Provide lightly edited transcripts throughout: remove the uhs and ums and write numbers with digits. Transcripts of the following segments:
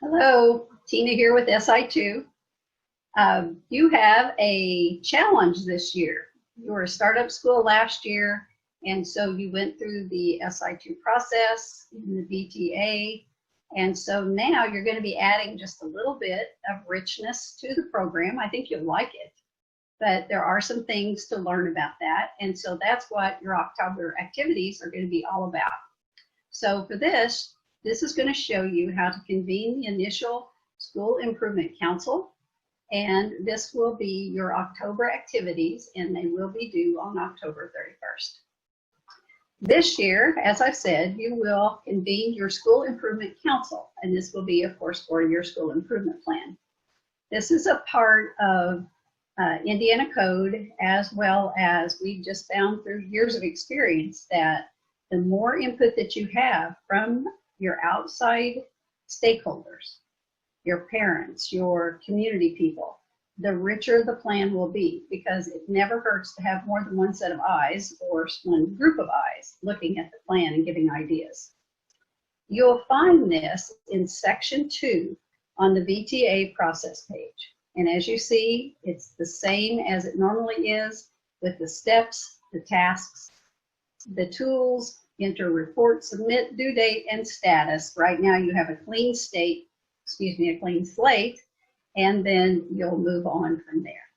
Hello, Tina here with SI2. You have a challenge this year. You were a startup school last year, and so you went through the SI2 process in the VTA, and so now you're going to be adding just a little bit of richness to the program. I think you'll like it, but there are some things to learn about that, and so that's what your October activities are going to be all about. So for this is going to show you how to convene the initial School Improvement Council, and this will be your October activities, and they will be due on October 31st. This year, as I've said, you will convene your School Improvement Council, and this will be, of course, for your school improvement plan. This is a part of Indiana Code, as well as we've just found through years of experience that the more input that you have from your outside stakeholders, your parents, your community people, the richer the plan will be, because it never hurts to have more than one set of eyes or one group of eyes looking at the plan and giving ideas. You'll find this in section 2 on the VTA process page. And as you see, it's the same as it normally is, with the steps, the tasks, the tools, enter report, submit, due date, and status. Right now you have a clean slate, and then you'll move on from there.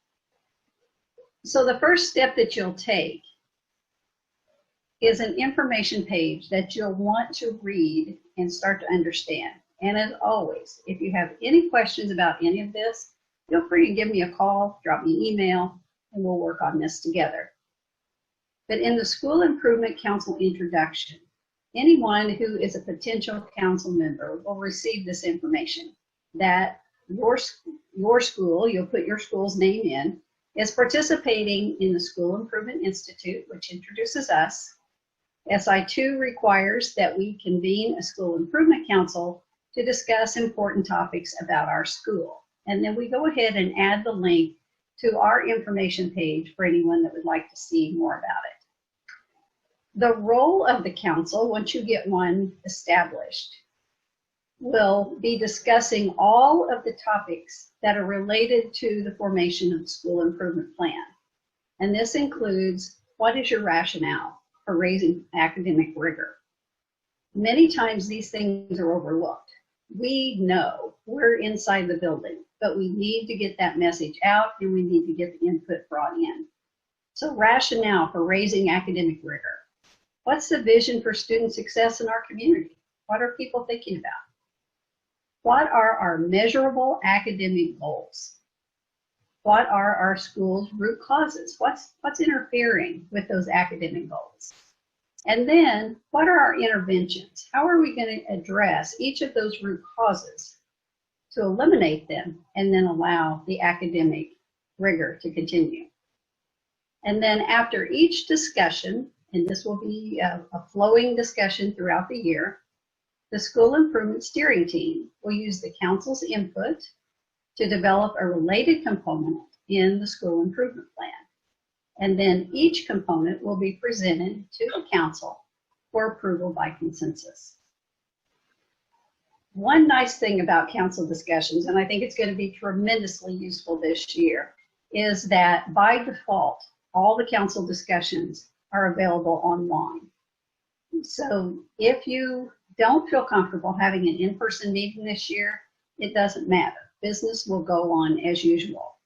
So the first step that you'll take is an information page that you'll want to read and start to understand. And as always, if you have any questions about any of this, feel free to give me a call, drop me an email, and we'll work on this together. But in the School Improvement Council introduction, anyone who is a potential council member will receive this information that your school, you'll put your school's name in, is participating in the School Improvement Institute, which introduces us. SI2 requires that we convene a School Improvement Council to discuss important topics about our school. And then we go ahead and add the link to our information page for anyone that would like to see more about it. The role of the council, once you get one established, will be discussing all of the topics that are related to the formation of the school improvement plan. And this includes, what is your rationale for raising academic rigor? Many times these things are overlooked. We know we're inside the building, but we need to get that message out, and we need to get the input brought in. So rationale for raising academic rigor. What's the vision for student success in our community? What are people thinking about? What are our measurable academic goals? What are our school's root causes? What's interfering with those academic goals? And then, what are our interventions? How are we going to address each of those root causes to eliminate them and then allow the academic rigor to continue? And then after each discussion, and this will be a flowing discussion throughout the year, the School Improvement Steering Team will use the council's input to develop a related component in the School Improvement Plan. And then each component will be presented to the council for approval by consensus. One nice thing about council discussions, and I think it's going to be tremendously useful this year, is that by default, all the council discussions are available online. So if you don't feel comfortable having an in-person meeting this year, it doesn't matter. Business will go on as usual.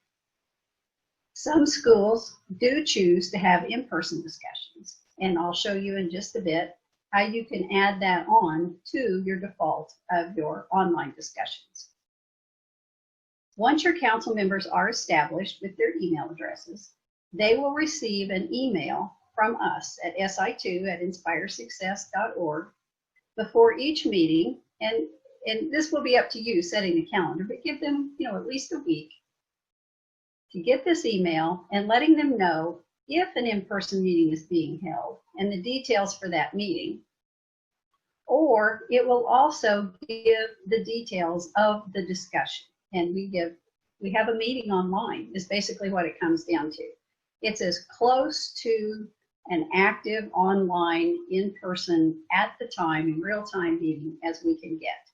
Some schools do choose to have in-person discussions, and I'll show you in just a bit how you can add that on to your default of your online discussions. Once your council members are established with their email addresses, they will receive an email from us at si2@inspiresuccess.org before each meeting, and this will be up to you setting the calendar, but give them at least a week to get this email and letting them know if an in-person meeting is being held and the details for that meeting. Or it will also give the details of the discussion, and we have a meeting online is basically what it comes down to. It's as close to an active online in-person at the time in real-time meeting as we can get.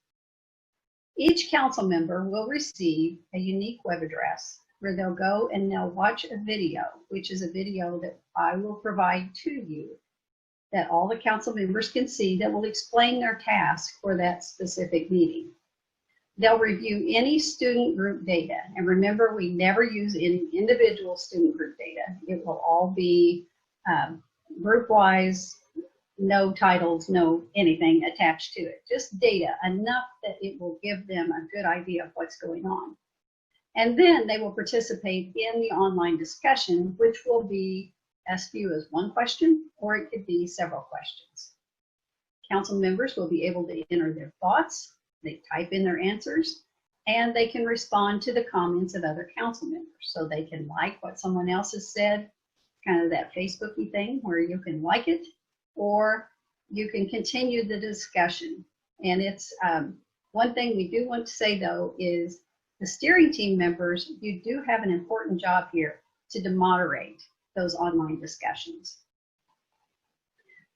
Each council member will receive a unique web address where they'll go and they'll watch a video, which is a video that I will provide to you that all the council members can see that will explain their task for that specific meeting. They'll review any student group data. And remember, we never use any individual student group data. It will all be group-wise, no titles, no anything attached to it. Just data, enough that it will give them a good idea of what's going on. And then they will participate in the online discussion, which will be as few as one question, or it could be several questions. Council members will be able to enter their thoughts, they type in their answers, and they can respond to the comments of other council members. So they can like what someone else has said, kind of that Facebooky thing where you can like it, or you can continue the discussion. And it's one thing we do want to say though is the steering team members, you do have an important job here to moderate those online discussions.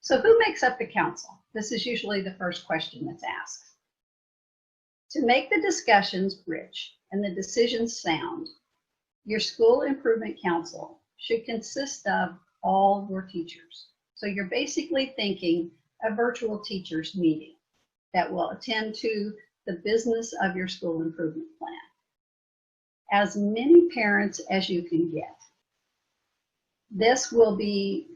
So who makes up the council? This is usually the first question that's asked. To make the discussions rich and the decisions sound, your school improvement council should consist of all your teachers. So you're basically thinking a virtual teachers meeting that will attend to the business of your school improvement plan. As many parents as you can get. This will be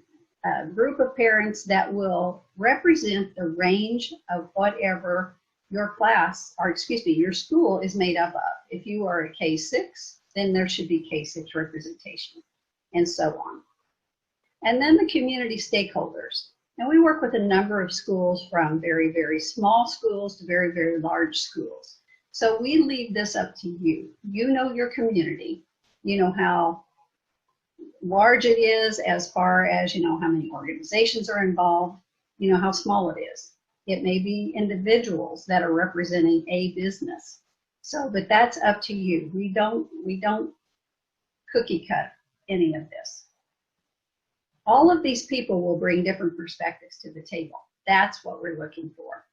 a group of parents that will represent the range of whatever your class, or excuse me, your school is made up of. If you are a K-6, then there should be K-6 representation, and so on. And then the community stakeholders. And we work with a number of schools from very, very small schools to very, very large schools. So we leave this up to you. You know your community. You know how large it is as far as, you know, how many organizations are involved. You know how small it is. It may be individuals that are representing a business. So, but that's up to you. We don't cookie cut any of this. All of these people will bring different perspectives to the table. That's what we're looking for.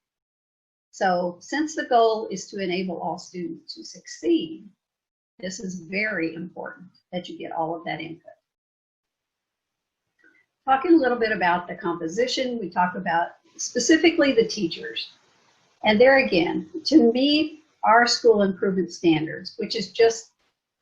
So since the goal is to enable all students to succeed, this is very important that you get all of that input. Talking a little bit about the composition, we talk about specifically the teachers. And there again, to meet our school improvement standards, which is just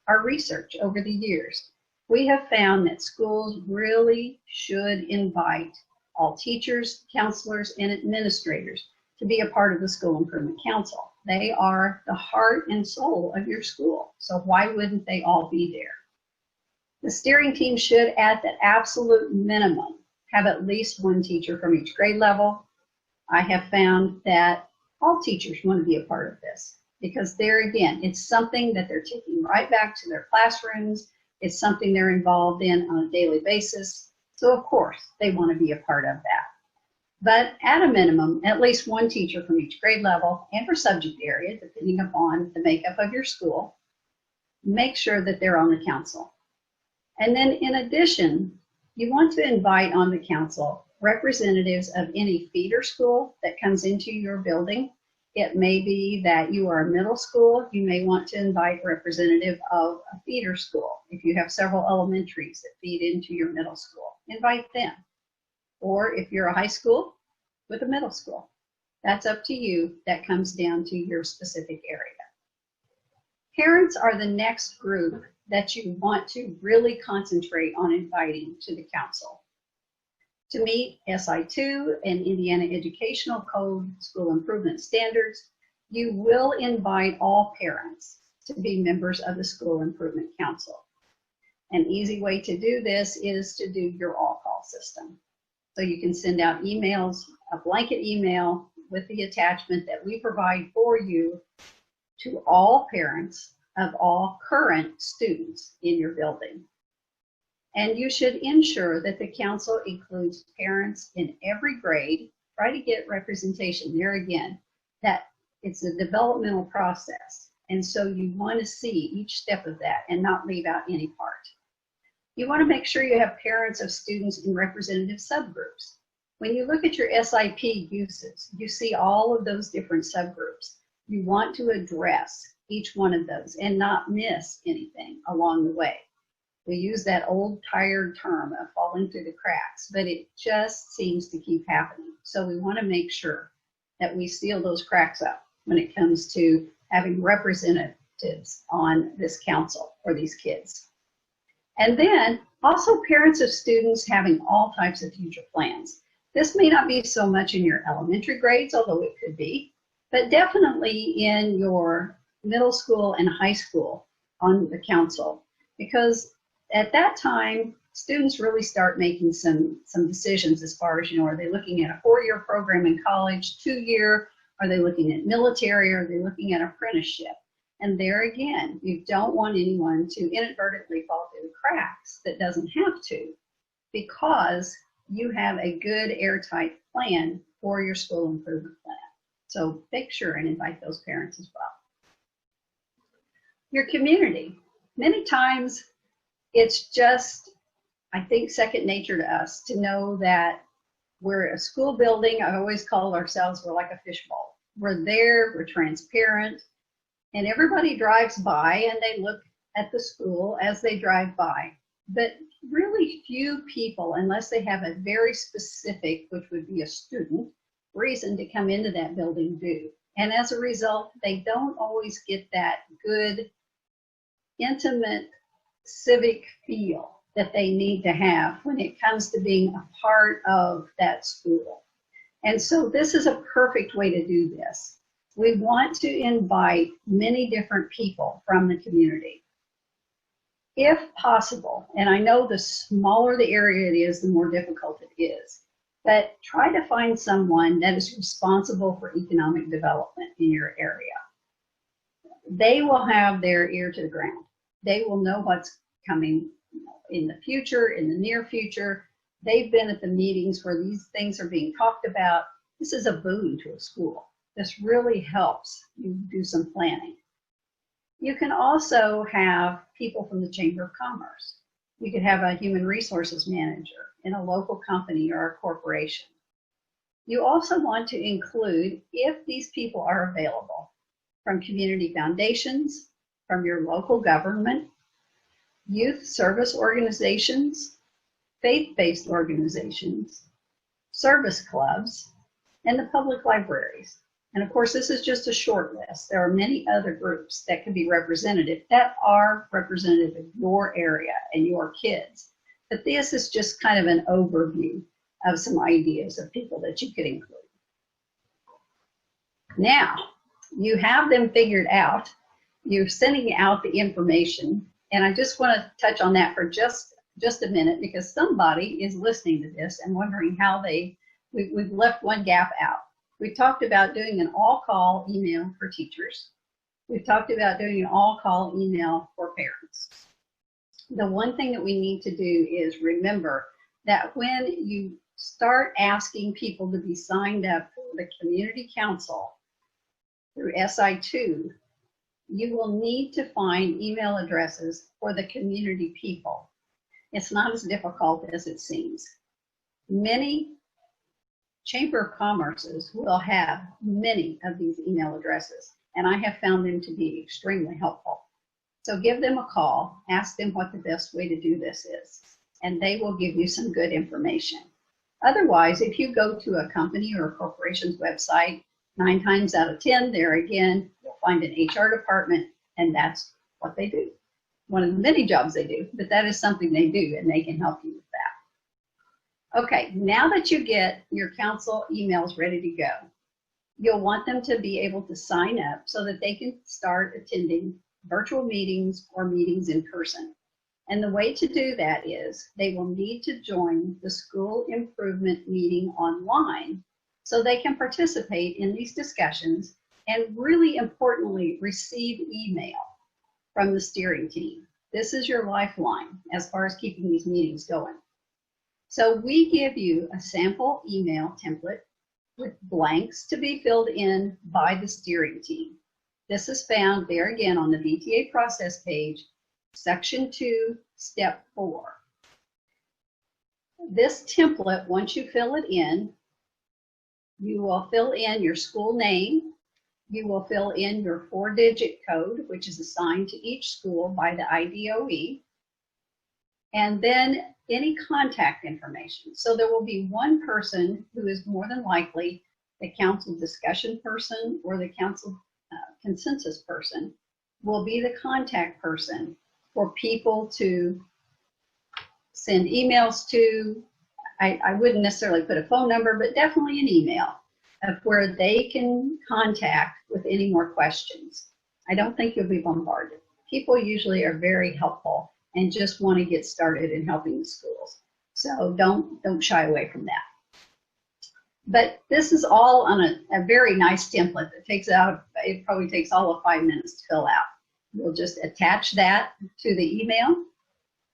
our research over the years, we have found that schools really should invite all teachers, counselors, and administrators to be a part of the School Improvement Council. They are the heart and soul of your school, so why wouldn't they all be there? The steering team should, at the absolute minimum, have at least one teacher from each grade level. I have found that all teachers want to be a part of this because there again, it's something that they're taking right back to their classrooms. It's something they're involved in on a daily basis. So of course, they want to be a part of that. But at a minimum, at least one teacher from each grade level and for subject area, depending upon the makeup of your school, make sure that they're on the council. And then in addition, you want to invite on the council representatives of any feeder school that comes into your building. It may be that you are a middle school. You may want to invite a representative of a feeder school. If you have several elementaries that feed into your middle school, invite them. Or if you're a high school with a middle school, that's up to you. That comes down to your specific area. Parents are the next group that you want to really concentrate on inviting to the council. To meet SI2 and Indiana Educational Code School Improvement Standards, you will invite all parents to be members of the School Improvement Council. An easy way to do this is to do your all-call system. So you can send out emails, a blanket email with the attachment that we provide for you to all parents of all current students in your building. And you should ensure that the council includes parents in every grade. Try to get representation. There again, that it's a developmental process. And so you want to see each step of that and not leave out any part. You want to make sure you have parents of students in representative subgroups. When you look at your SIP uses, you see all of those different subgroups. You want to address each one of those and not miss anything along the way. We use that old tired term of falling through the cracks, but it just seems to keep happening. So we want to make sure that we seal those cracks up when it comes to having representatives on this council for these kids. And then also parents of students having all types of future plans. This may not be so much in your elementary grades, although it could be, but definitely in your middle school and high school on the council, because at that time, students really start making some decisions as far as, are they looking at a 4-year program in college, 2-year? Are they looking at military? Are they looking at apprenticeship? And there again, you don't want anyone to inadvertently fall through the cracks that doesn't have to, because you have a good airtight plan for your school improvement plan. So make sure and invite those parents as well. Your community. Many times it's just, I think, second nature to us to know that we're a school building. I always call ourselves, we're like a fishbowl. We're there, we're transparent, and everybody drives by and they look at the school as they drive by. But really few people, unless they have a very specific, which would be a student, reason to come into that building do. And as a result, they don't always get that good, intimate, civic feel that they need to have when it comes to being a part of that school. And so this is a perfect way to do this. We want to invite many different people from the community. If possible, and I know the smaller the area it is, the more difficult it is, but try to find someone that is responsible for economic development in your area. They will have their ear to the ground. They will know what's coming in the future, in the near future. They've been at the meetings where these things are being talked about. This is a boon to a school. This really helps you do some planning. You can also have people from the Chamber of Commerce. You could have a human resources manager in a local company or a corporation. You also want to include, if these people are available, from community foundations, from your local government, youth service organizations, faith-based organizations, service clubs, and the public libraries. And of course, this is just a short list. There are many other groups that can be representative that are representative of your area and your kids. But this is just kind of an overview of some ideas of people that you could include. Now, you have them figured out. You're sending out the information. And I just want to touch on that for just a minute, because somebody is listening to this and wondering how we've left one gap out. We talked about doing an all-call email for teachers. We've talked about doing an all-call email for parents. The one thing that we need to do is remember that when you start asking people to be signed up for the community council through SI2, you will need to find email addresses for the community people. It's not as difficult as it seems. Many Chamber of Commerces will have many of these email addresses, and I have found them to be extremely helpful. So give them a call, ask them what the best way to do this is, and they will give you some good information. Otherwise, if you go to a company or a corporation's website, 9 times out of 10, there again, you'll find an HR department, and that's what they do. One of the many jobs they do, but that is something they do, and they can help you with that. Okay, now that you get your council emails ready to go, you'll want them to be able to sign up so that they can start attending virtual meetings or meetings in person. And the way to do that is they will need to join the school improvement meeting online so they can participate in these discussions and, really importantly, receive email from the steering team. This is your lifeline as far as keeping these meetings going. So we give you a sample email template with blanks to be filled in by the steering team. This is found there again on the VTA process page, section 2, step 4. This template, once you fill it in, you will fill in your school name, You will fill in your 4-digit code, which is assigned to each school by the IDOE, and then any contact information. So there will be one person who is more than likely the council discussion person or the council consensus person will be the contact person for people to send emails to. I wouldn't necessarily put a phone number, but definitely an email of where they can contact with any more questions. I don't think you'll be bombarded. People usually are very helpful and just want to get started in helping the schools. So don't shy away from that. But this is all on a very nice template that it probably takes all of 5 minutes to fill out. You'll just attach that to the email,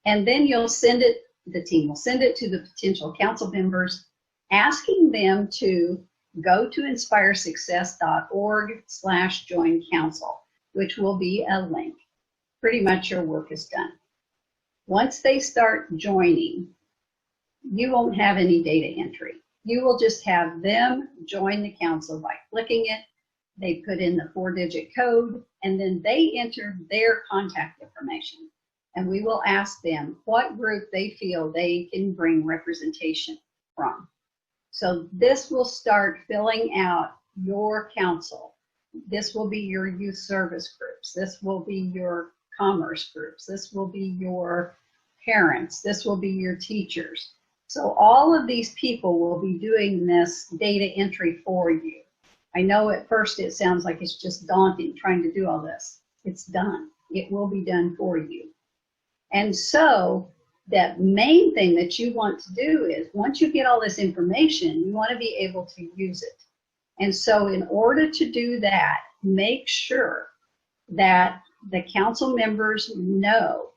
and then you'll send it, the team will send it to the potential council members, asking them to go to inspiresuccess.org/join council, which will be a link. Pretty much your work is done. Once they start joining, you won't have any data entry. You will just have them join the council by clicking it. They put in the 4-digit code, and then they enter their contact information. And we will ask them what group they feel they can bring representation from. So this will start filling out your council. This will be your youth service groups. This will be your commerce groups. This will be your parents. This will be your teachers. So all of these people will be doing this data entry for you. I know at first it sounds like it's just daunting trying to do all this. It's done. It will be done for you. And so that main thing that you want to do is once you get all this information, you want to be able to use it. And so in order to do that, make sure that the council members know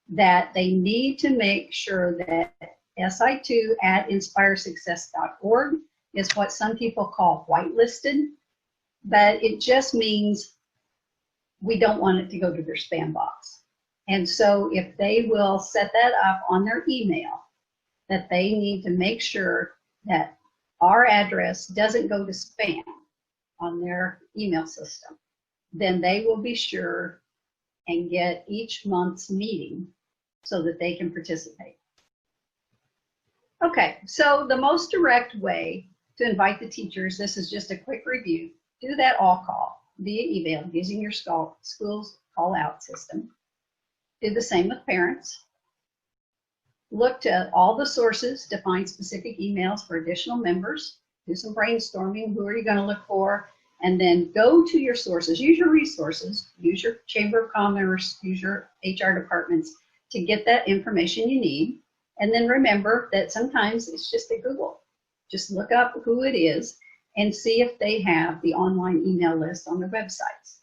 that they need to make sure that SI2 at inspiresuccess.org is what some people call whitelisted, but it just means we don't want it to go to their spam box. And so if they will set that up on their email, that they need to make sure that our address doesn't go to spam on their email system, then they will be sure and get each month's meeting so that they can participate. Okay, so the most direct way to invite the teachers, this is just a quick review, do that all call via email using your school's call out system. Do the same with parents. Look to all the sources to find specific emails for additional members. Do some brainstorming. Who are you going to look for? And then go to your sources. Use your resources. Use your Chamber of Commerce. Use your HR departments to get that information you need. And then remember that sometimes it's just a Google. Just look up who it is and see if they have the online email list on their websites.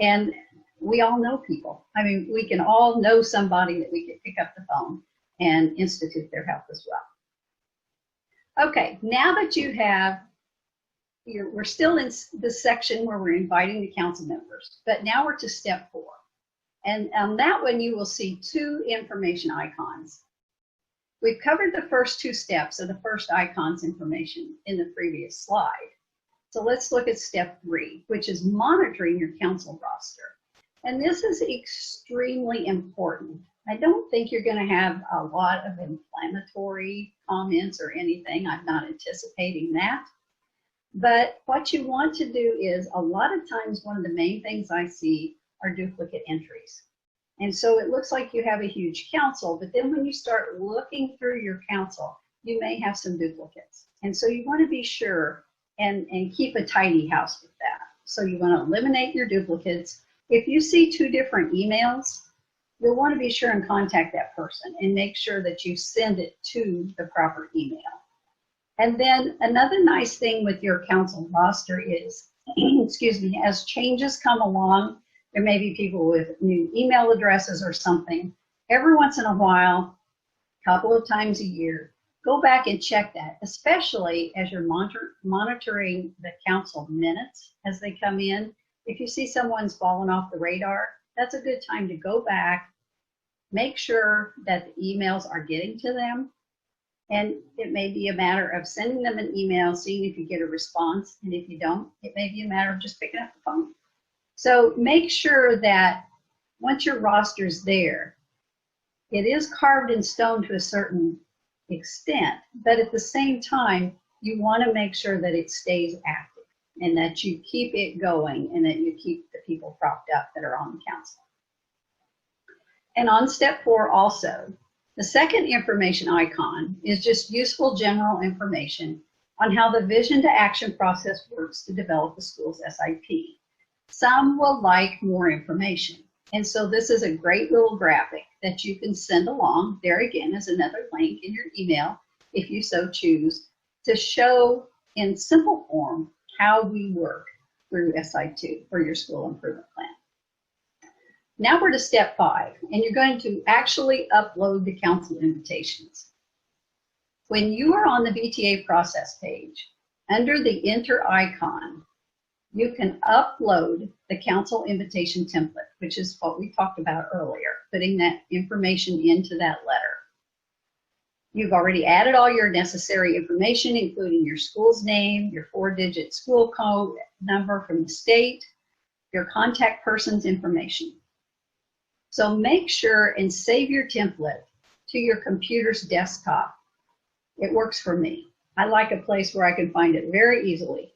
And we all know people. I mean, we can all know somebody that we can pick up the phone and institute their help as well. Okay, now that you have, we're still in the section where we're inviting the council members, but now we're to step 4. And on that one, you will see 2 information icons. We've covered the first 2 steps of the first icon's information in the previous slide. So let's look at step 3, which is monitoring your council roster. And this is extremely important. I don't think you're going to have a lot of inflammatory comments or anything. I'm not anticipating that. But what you want to do is, a lot of times, one of the main things I see are duplicate entries. And so it looks like you have a huge council, but then when you start looking through your council, you may have some duplicates. And so you want to be sure and keep a tidy house with that. So you want to eliminate your duplicates. If you see 2 different emails, you'll want to be sure and contact that person and make sure that you send it to the proper email. And then another nice thing with your council roster is, excuse me, as changes come along, there may be people with new email addresses or something. Every once in a while, a couple of times a year, go back and check that, especially as you're monitoring the council minutes as they come in. If you see someone's fallen off the radar, that's a good time to go back, make sure that the emails are getting to them, And it may be a matter of sending them an email, seeing if you get a response. And if you don't, it may be a matter of just picking up the phone. So make sure that once your roster's there, it is carved in stone to a certain extent, but at the same time, you want to make sure that it stays active and that you keep it going and that you keep the people propped up that are on the council. And on step 4 also, the second information icon is just useful general information on how the vision to action process works to develop the school's SIP. Some will like more information. And so this is a great little graphic that you can send along. There again is another link in your email, if you so choose, to show in simple form how we work through SI2 for your school improvement plan. Now we're to step 5, and you're going to actually upload the council invitations. When you are on the VTA process page, under the enter icon, you can upload the council invitation template, which is what we talked about earlier, putting that information into that letter. You've already added all your necessary information, including your school's name, your 4-digit school code number from the state, your contact person's information. So make sure and save your template to your computer's desktop. It works for me. I like a place where I can find it very easily.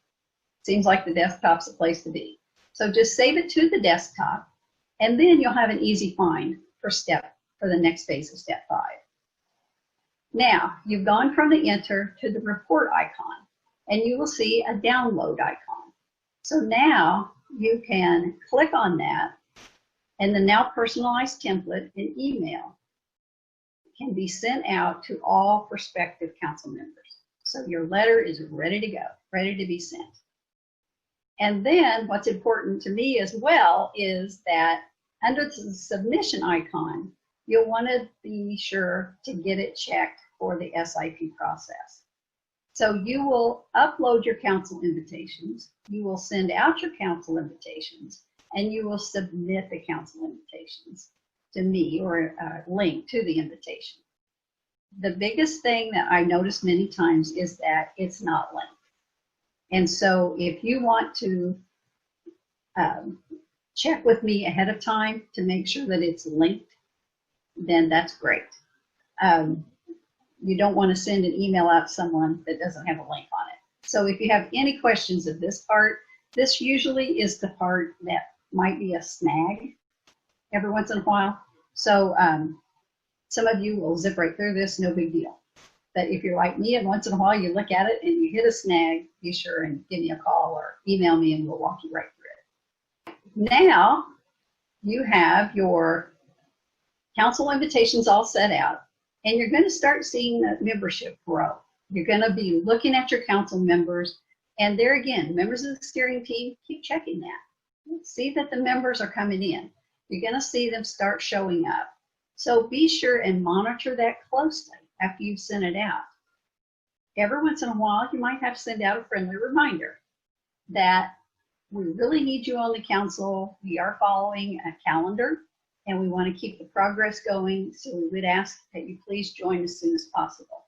Seems like the desktop's the place to be. So just save it to the desktop, and then you'll have an easy find for the next phase of step 5. Now, you've gone from the enter to the report icon, and you will see a download icon. So now you can click on that, and the now personalized template and email can be sent out to all prospective council members. So your letter is ready to go, ready to be sent. And then what's important to me as well is that under the submission icon, you'll want to be sure to get it checked for the SIP process. So you will upload your council invitations, you will send out your council invitations, and you will submit the council invitations to me or a link to the invitation. The biggest thing that I notice many times is that it's not linked. And so if you want to check with me ahead of time to make sure that it's linked, then that's great. You don't want to send an email out to someone that doesn't have a link on it. So if you have any questions of this part, this usually is the part that might be a snag every once in a while. So some of you will zip right through this, no big deal. But if you're like me and once in a while you look at it and you hit a snag, be sure and give me a call or email me and we'll walk you right through it. Now you have your council invitations all set out, and you're going to start seeing the membership grow. You're going to be looking at your council members, and there again, members of the steering team, keep checking that. See that the members are coming in. You're going to see them start showing up. So be sure and monitor that closely after you've sent it out. Every once in a while, you might have to send out a friendly reminder that we really need you on the council. We are following a calendar, and we want to keep the progress going, so we would ask that you please join as soon as possible.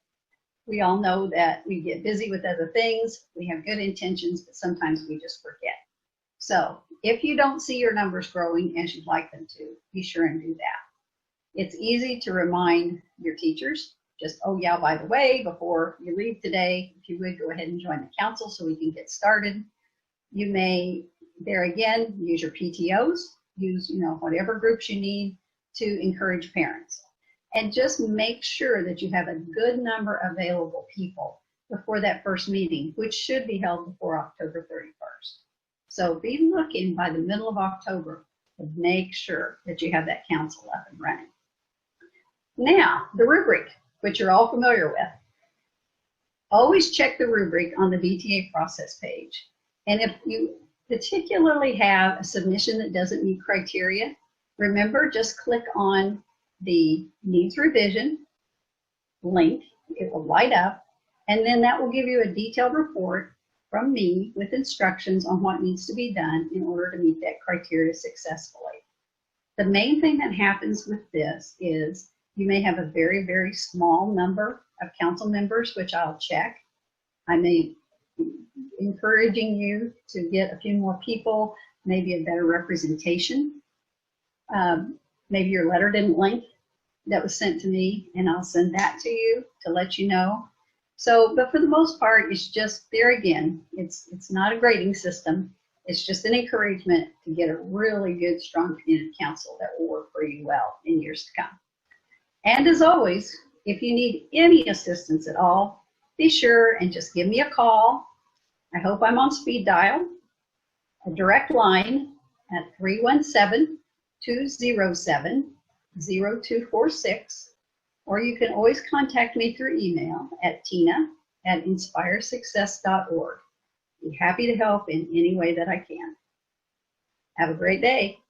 We all know that we get busy with other things. We have good intentions, but sometimes we just forget. So if you don't see your numbers growing as you'd like them to, be sure and do that. It's easy to remind your teachers, just, oh yeah, by the way, before you leave today, if you would go ahead and join the council so we can get started. You may, there again, use your PTOs, use whatever groups you need to encourage parents. And just make sure that you have a good number of available people before that first meeting, which should be held before October 31st. So be looking by the middle of October to make sure that you have that council up and running. Now, the rubric, which you're all familiar with. Always check the rubric on the VTA process page. And if you particularly have a submission that doesn't meet criteria, remember, just click on the needs revision link. It will light up, and then that will give you a detailed report from me with instructions on what needs to be done in order to meet that criteria successfully. The main thing that happens with this is you may have a very, very small number of council members, which I'll check. I may encouraging you to get a few more people, maybe a better representation. Maybe your letter didn't link that was sent to me, and I'll send that to you to let you know. So, but for the most part, it's just, there again, it's not a grading system. It's just an encouragement to get a really good, strong community council that will work for you well in years to come. And as always, if you need any assistance at all, be sure and just give me a call. I hope I'm on speed dial, a direct line at 317-207-0246, or you can always contact me through email at tina@inspiresuccess.org. Be happy to help in any way that I can. Have a great day.